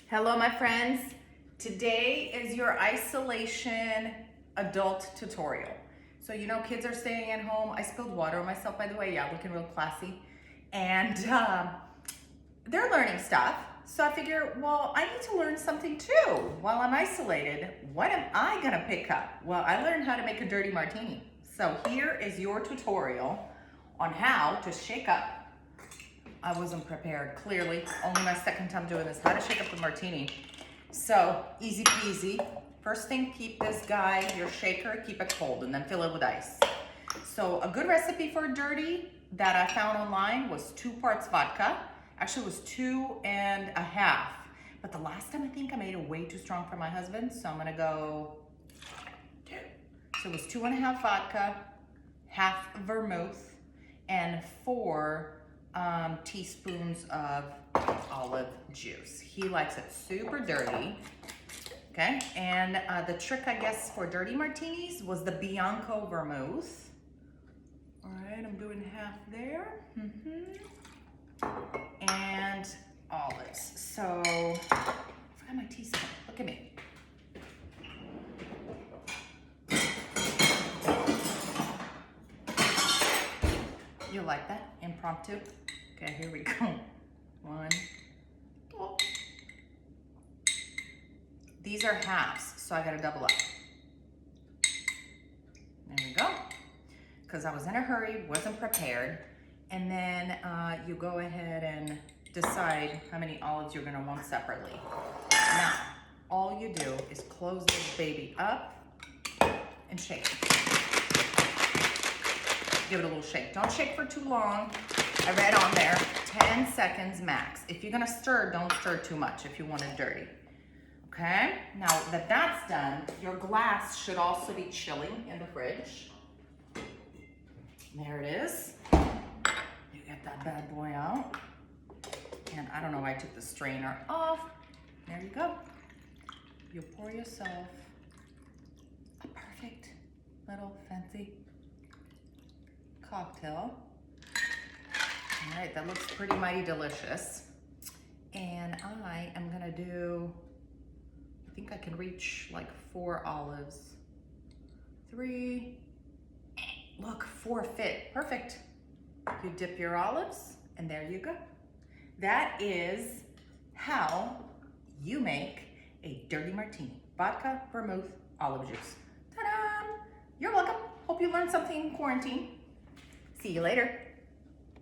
Hello, my friends. Today is your isolation adult tutorial. So, you know, kids are staying at home. I spilled water on myself, by the way. Yeah, looking real classy. And they're learning stuff. So I figure, well, I need to learn something too while I'm isolated. What am I gonna pick up? Well, I learned how to make a dirty martini. So here is your tutorial on how to shake up. I wasn't prepared, clearly. Only my second time doing this. How to shake up the martini. So, easy peasy. First thing, keep this guy, your shaker, keep it cold and then fill it with ice. So, a good recipe for a dirty that I found online was 2 parts vodka. Actually, it was 2.5. But the last time I think I made it way too strong for my husband, so I'm gonna go 2. So it was 2.5 vodka, half vermouth, and 4 teaspoons of olive juice. He likes it super dirty. Okay, and the trick, I guess, for dirty martinis was the Bianco vermouth. All right, I'm doing half there. And olives. So, I forgot my teaspoon. Look at me. You like that? Impromptu? Okay, here we go. 1. Oh. These are halves, so I gotta double up. There we go. Because I was in a hurry, wasn't prepared. And then you go ahead and decide how many olives you're gonna want separately. Now, all you do is close this baby up and shake it. Give it a little shake. Don't shake for too long. I read on there, 10 seconds max. If you're gonna stir, don't stir too much if you want it dirty. Okay? Now that that's done, your glass should also be chilling in the fridge. There it is. You get that bad boy out. And I don't know why I took the strainer off. There you go. You pour yourself a perfect little fancy cocktail. All right, that looks pretty mighty delicious. And I am gonna do, I think I can reach like 4 olives. 3, look, 4 fit, perfect. You dip your olives and there you go. That is how you make a dirty martini. Vodka, vermouth, olive juice. Ta-da! You're welcome. Hope you learned something in quarantine. See you later.